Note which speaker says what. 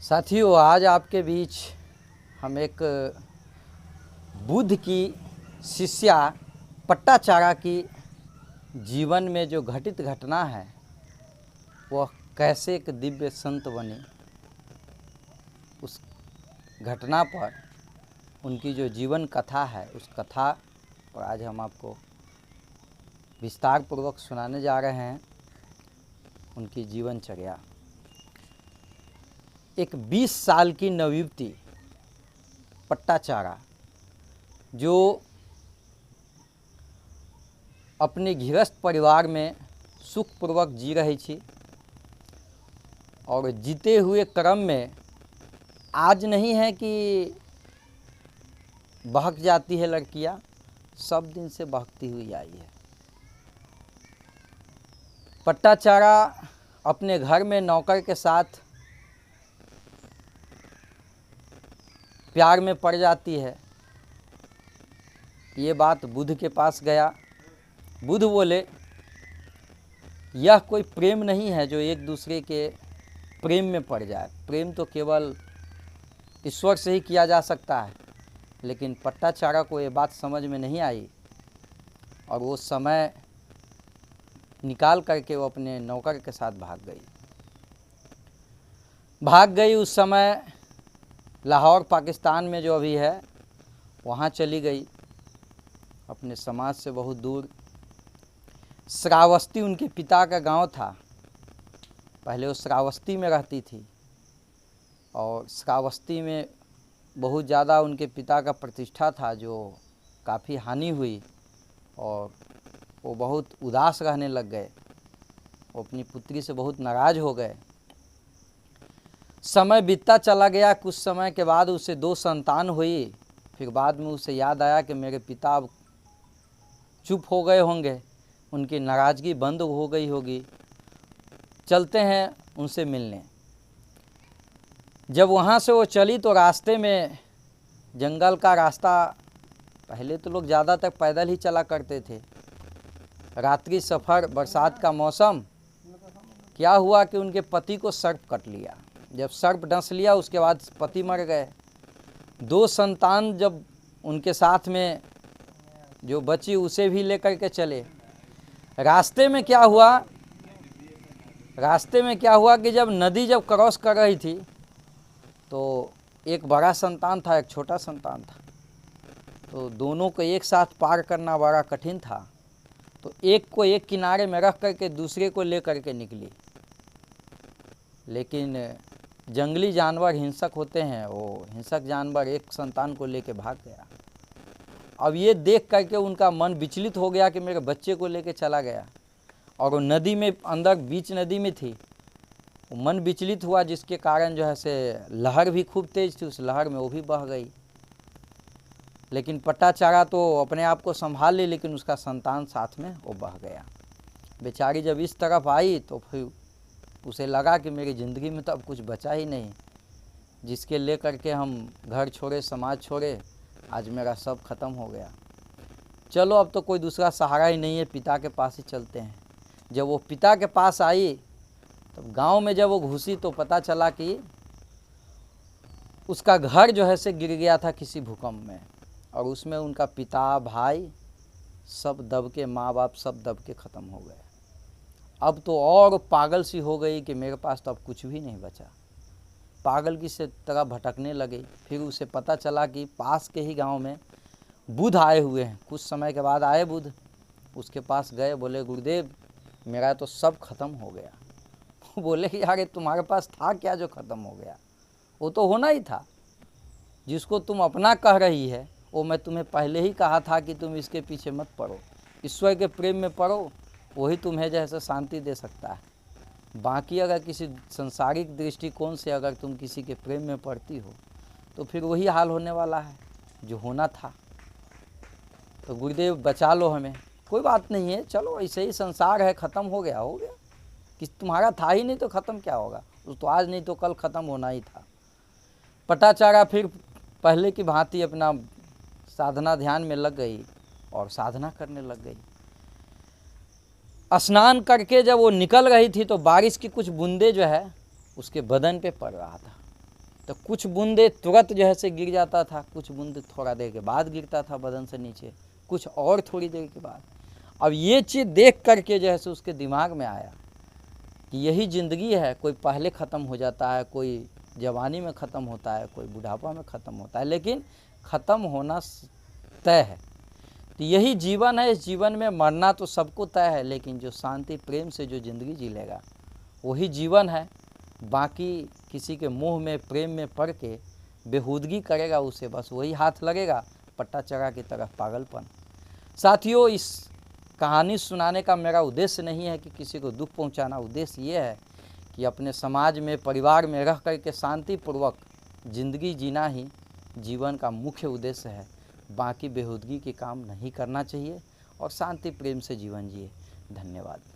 Speaker 1: साथियों, आज आपके बीच हम एक बुद्ध की शिष्या पट्टाचारा की जीवन में जो घटित घटना है वह कैसे एक दिव्य संत बनी, उस घटना पर उनकी जो जीवन कथा है उस कथा पर आज हम आपको विस्तार पूर्वक सुनाने जा रहे हैं। उनकी जीवनचर्या। एक 20 साल की नवयुवती पट्टाचारा जो अपने गृहस्थ परिवार में सुखपूर्वक जी रही थी और जीते हुए क्रम में आज नहीं है कि बहक जाती है लड़कियां, सब दिन से बहकती हुई आई है। पट्टाचारा अपने घर में नौकर के साथ प्यार में पड़ जाती है। ये बात बुद्ध के पास गया। बुद्ध बोले, यह कोई प्रेम नहीं है जो एक दूसरे के प्रेम में पड़ जाए। प्रेम तो केवल ईश्वर से ही किया जा सकता है। लेकिन पट्टाचारा को ये बात समझ में नहीं आई और वो समय निकाल करके वो अपने नौकर के साथ भाग गई। उस समय लाहौर पाकिस्तान में जो अभी है वहाँ चली गई, अपने समाज से बहुत दूर। श्रावस्ती उनके पिता का गांव था। पहले वो श्रावस्ती में रहती थी और श्रावस्ती में बहुत ज़्यादा उनके पिता का प्रतिष्ठा था, जो काफ़ी हानि हुई और वो बहुत उदास रहने लग गए। वो अपनी पुत्री से बहुत नाराज़ हो गए। समय बीतता चला गया। कुछ समय के बाद उसे 2 संतान हुई। फिर बाद में उसे याद आया कि मेरे पिता अब चुप हो गए होंगे, उनकी नाराज़गी बंद हो गई होगी, चलते हैं उनसे मिलने। जब वहाँ से वो चली तो रास्ते में, जंगल का रास्ता, पहले तो लोग ज़्यादातर पैदल ही चला करते थे। रात्रि सफ़र, बरसात का मौसम, क्या हुआ कि उनके पति को सर्प कट लिया। जब सर्प डंस लिया उसके बाद पति मर गए। 2 संतान जब उनके साथ में जो बची उसे भी लेकर के चले। रास्ते में क्या हुआ कि जब नदी क्रॉस कर रही थी तो एक बड़ा संतान था, एक छोटा संतान था। तो दोनों को एक साथ पार करना बड़ा कठिन था। तो एक को एक किनारे में रख करके दूसरे को ले करके निकली। लेकिन जंगली जानवर हिंसक होते हैं, वो हिंसक जानवर एक संतान को लेके भाग गया। अब ये देख करके उनका मन विचलित हो गया कि मेरे बच्चे को लेके चला गया। और वो नदी में अंदर बीच नदी में थी। वो मन विचलित हुआ, जिसके कारण जो है से लहर भी खूब तेज थी। उस लहर में वो भी बह गई। लेकिन पट्टाचारा तो अपने आप को संभाल ली, लेकिन उसका संतान साथ में वो बह गया। बेचारी जब इस तरफ आई तो फिर उसे लगा कि मेरी ज़िंदगी में तो अब कुछ बचा ही नहीं, जिसके ले करके हम घर छोड़े, समाज छोड़े, आज मेरा सब खत्म हो गया। चलो अब तो कोई दूसरा सहारा ही नहीं है, पिता के पास ही चलते हैं। जब वो पिता के पास आई तब गांव में जब वो घुसी तो पता चला कि उसका घर जो है से गिर गया था किसी भूकंप में, और उसमें उनका पिता, भाई सब दब के, माँ बाप सब दब के ख़त्म हो गए। अब तो और पागल सी हो गई कि मेरे पास तो अब कुछ भी नहीं बचा। पागल की से तरह भटकने लगी। फिर उसे पता चला कि पास के ही गांव में बुद्ध आए हुए हैं। कुछ समय के बाद आए बुद्ध, उसके पास गए। बोले, गुरुदेव मेरा तो सब खत्म हो गया। बोले कि यार तुम्हारे पास था क्या जो ख़त्म हो गया? वो तो होना ही था। जिसको तुम अपना कह रही है वो मैं तुम्हें पहले ही कहा था कि तुम इसके पीछे मत पड़ो, ईश्वर के प्रेम में पड़ो, वही तुम्हें जैसे शांति दे सकता है। बाकी अगर किसी संसारिक दृष्टिकोण से अगर तुम किसी के प्रेम में पड़ती हो तो फिर वही हाल होने वाला है जो होना था। तो गुरुदेव बचा लो हमें। कोई बात नहीं है, चलो ऐसे ही संसार है, ख़त्म हो गया कि तुम्हारा था ही नहीं तो ख़त्म क्या होगा? तो आज नहीं तो कल ख़त्म होना ही था। पट्टाचारा फिर पहले की भांति अपना साधना ध्यान में लग गई और साधना करने लग गई। स्नान करके जब वो निकल रही थी तो बारिश की कुछ बूंदें जो है उसके बदन पे पड़ रहा था। तो कुछ बूंदे तुरंत जो है से गिर जाता था, कुछ बूंदे थोड़ा देर के बाद गिरता था बदन से नीचे, कुछ और थोड़ी देर के बाद। अब ये चीज़ देख करके जो है से उसके दिमाग में आया कि यही ज़िंदगी है, कोई पहले ख़त्म हो जाता है, कोई जवानी में ख़त्म होता है, कोई बुढ़ापा में ख़त्म होता है, लेकिन ख़त्म होना तय है। तो यही जीवन है, इस जीवन में मरना तो सबको तय है, लेकिन जो शांति प्रेम से जो ज़िंदगी जी लेगा वही जीवन है। बाकी किसी के मुंह में प्रेम में पड़ के बेहूदगी करेगा, उसे बस वही हाथ लगेगा, पट्टा चढ़ा की तरफ पागलपन। साथियों, इस कहानी सुनाने का मेरा उद्देश्य नहीं है कि किसी को दुख पहुंचाना, उद्देश्य ये है कि अपने समाज में परिवार में रह कर के शांतिपूर्वक ज़िंदगी जीना ही जीवन का मुख्य उद्देश्य है। बाकी बेहूदगी के काम नहीं करना चाहिए और शांति प्रेम से जीवन जिए। धन्यवाद।